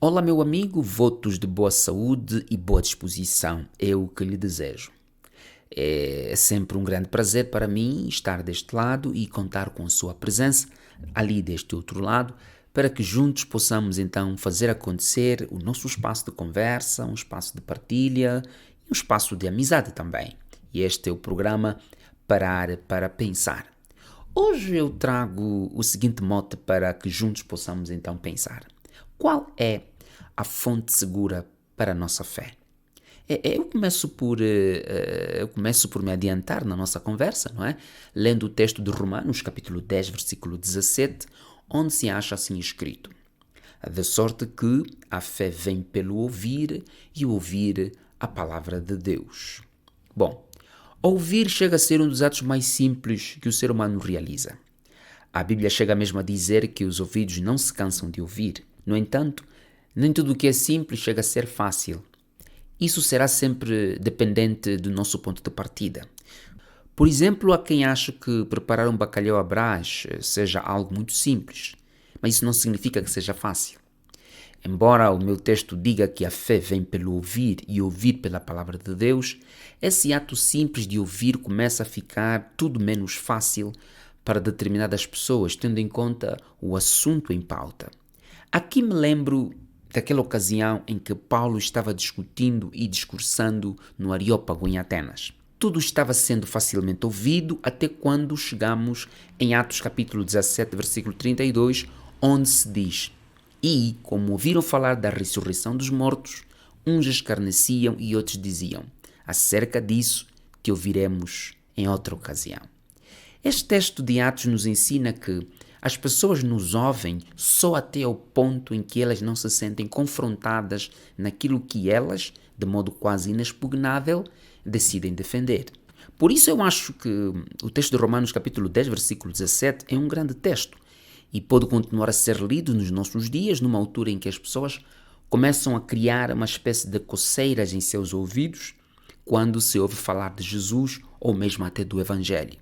Olá, meu amigo, votos de boa saúde e boa disposição é o que lhe desejo. É sempre um grande prazer para mim estar deste lado e contar com a sua presença ali deste outro lado, para que juntos possamos então fazer acontecer o nosso espaço de conversa, um espaço de partilha e um espaço de amizade também. E este é o programa Parar para Pensar. Hoje eu trago o seguinte mote para que juntos possamos então pensar. Qual é a fonte segura para a nossa fé? Eu começo por me adiantar na nossa conversa, não é? Lendo o texto de Romanos, capítulo 10, versículo 17, onde se acha assim escrito: de sorte que a fé vem pelo ouvir e ouvir a palavra de Deus. Bom, ouvir chega a ser um dos atos mais simples que o ser humano realiza. A Bíblia chega mesmo a dizer que os ouvidos não se cansam de ouvir. No entanto, nem tudo o que é simples chega a ser fácil. Isso será sempre dependente do nosso ponto de partida. Por exemplo, há quem ache que preparar um bacalhau à Brás seja algo muito simples, mas isso não significa que seja fácil. Embora o meu texto diga que a fé vem pelo ouvir e ouvir pela palavra de Deus, esse ato simples de ouvir começa a ficar tudo menos fácil para determinadas pessoas, tendo em conta o assunto em pauta. Aqui me lembro daquela ocasião em que Paulo estava discutindo e discursando no Areópago em Atenas. Tudo estava sendo facilmente ouvido até quando chegamos em Atos capítulo 17, versículo 32, onde se diz: e, como ouviram falar da ressurreição dos mortos, uns escarneciam e outros diziam: acerca disso te ouviremos em outra ocasião. Este texto de Atos nos ensina que as pessoas nos ouvem só até ao ponto em que elas não se sentem confrontadas naquilo que elas, de modo quase inexpugnável, decidem defender. Por isso eu acho que o texto de Romanos capítulo 10, versículo 17 é um grande texto e pode continuar a ser lido nos nossos dias, numa altura em que as pessoas começam a criar uma espécie de coceiras em seus ouvidos quando se ouve falar de Jesus ou mesmo até do Evangelho.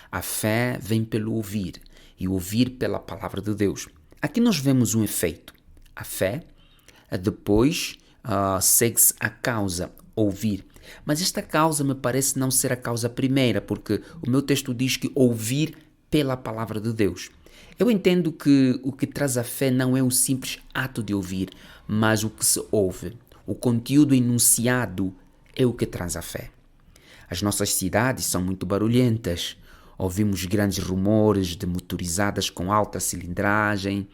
A fé vem pelo ouvir e ouvir pela palavra de Deus. Aqui nós vemos um efeito. A fé, depois segue-se a causa, ouvir. Mas esta causa me parece não ser a causa primeira, porque o meu texto diz que ouvir pela palavra de Deus. Eu entendo que o que traz a fé não é o simples ato de ouvir, mas o que se ouve. O conteúdo enunciado é o que traz a fé. As nossas cidades são muito barulhentas. Ouvimos grandes rumores de motorizadas com alta cilindragem.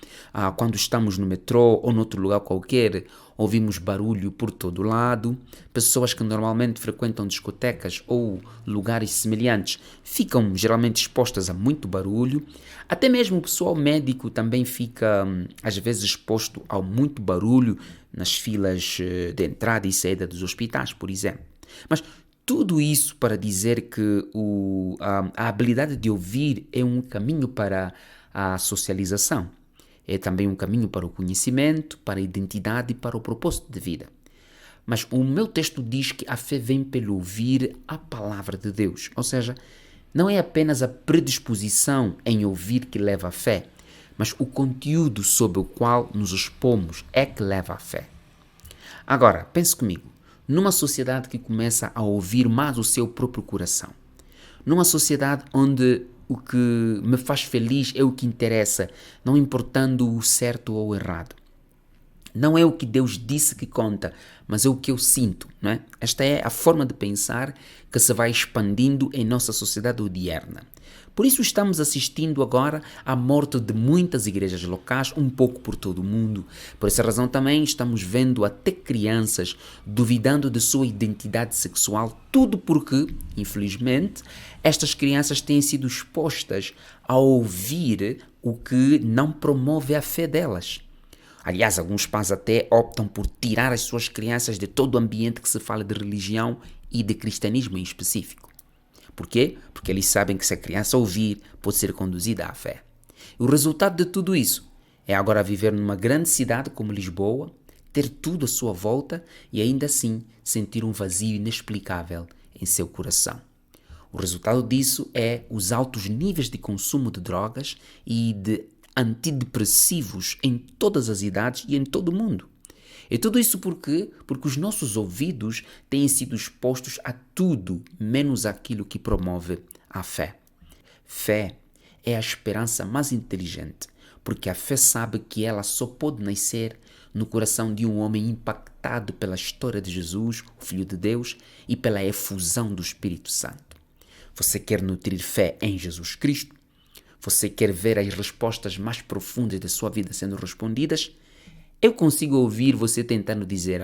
Quando estamos no metrô ou noutro lugar qualquer, ouvimos barulho por todo lado. Pessoas que normalmente frequentam discotecas ou lugares semelhantes ficam geralmente expostas a muito barulho. Até mesmo o pessoal médico também fica, às vezes, exposto ao muito barulho nas filas de entrada e saída dos hospitais, por exemplo. Mas tudo isso para dizer que a habilidade de ouvir é um caminho para a socialização. É também um caminho para o conhecimento, para a identidade e para o propósito de vida. Mas o meu texto diz que a fé vem pelo ouvir a palavra de Deus. Ou seja, não é apenas a predisposição em ouvir que leva à fé, mas o conteúdo sobre o qual nos expomos é que leva à fé. Agora, pense comigo. Numa sociedade que começa a ouvir mais o seu próprio coração, numa sociedade onde o que me faz feliz é o que interessa, não importando o certo ou o errado. Não é o que Deus disse que conta, mas é o que eu sinto, não é? Esta é a forma de pensar que se vai expandindo em nossa sociedade odierna. Por isso estamos assistindo agora à morte de muitas igrejas locais, um pouco por todo o mundo. Por essa razão também estamos vendo até crianças duvidando de sua identidade sexual, tudo porque, infelizmente, estas crianças têm sido expostas a ouvir o que não promove a fé delas. Aliás, alguns pais até optam por tirar as suas crianças de todo o ambiente que se fala de religião e de cristianismo em específico. Por quê? Porque eles sabem que se a criança ouvir, pode ser conduzida à fé. O resultado de tudo isso é agora viver numa grande cidade como Lisboa, ter tudo à sua volta e ainda assim sentir um vazio inexplicável em seu coração. O resultado disso é os altos níveis de consumo de drogas e de antidepressivos em todas as idades e em todo o mundo. E tudo isso por quê? Porque os nossos ouvidos têm sido expostos a tudo menos aquilo que promove a fé. Fé é a esperança mais inteligente, porque a fé sabe que ela só pode nascer no coração de um homem impactado pela história de Jesus, o Filho de Deus, e pela efusão do Espírito Santo. Você quer nutrir fé em Jesus Cristo? Você quer ver as respostas mais profundas da sua vida sendo respondidas? Eu consigo ouvir você tentando dizer,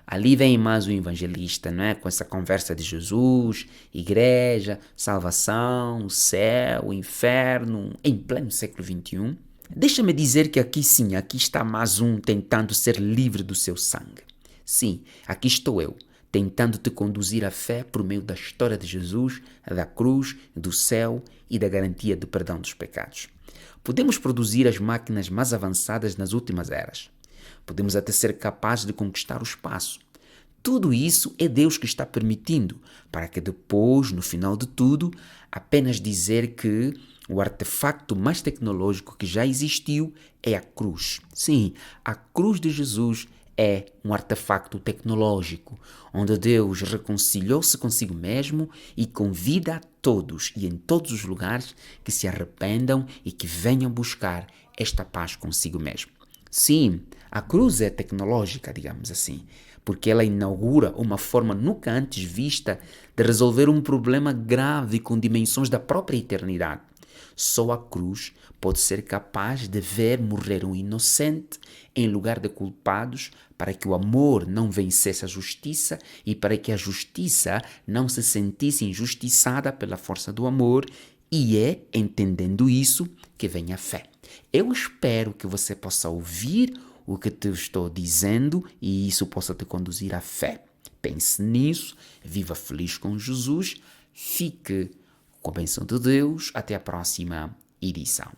ali vem mais um evangelista, não é? Com essa conversa de Jesus, igreja, salvação, céu, inferno, em pleno século XXI. Deixa-me dizer que aqui sim, aqui está mais um tentando ser livre do seu sangue. Sim, aqui estou eu, tentando te conduzir à fé por meio da história de Jesus, da cruz, do céu e da garantia do perdão dos pecados. Podemos produzir as máquinas mais avançadas nas últimas eras. Podemos até ser capazes de conquistar o espaço. Tudo isso é Deus que está permitindo, para que depois, no final de tudo, apenas dizer que o artefacto mais tecnológico que já existiu é a cruz. Sim, a cruz de Jesus é um artefacto tecnológico, onde Deus reconciliou-se consigo mesmo e convida a todos e em todos os lugares que se arrependam e que venham buscar esta paz consigo mesmo. Sim, a cruz é tecnológica, digamos assim, porque ela inaugura uma forma nunca antes vista de resolver um problema grave com dimensões da própria eternidade. Só a cruz pode ser capaz de ver morrer um inocente em lugar de culpados, para que o amor não vencesse a justiça e para que a justiça não se sentisse injustiçada pela força do amor, e é entendendo isso que vem a fé. Eu espero que você possa ouvir o que te estou dizendo e isso possa te conduzir à fé. Pense nisso, viva feliz com Jesus, fique com a bênção de Deus. Até a próxima edição.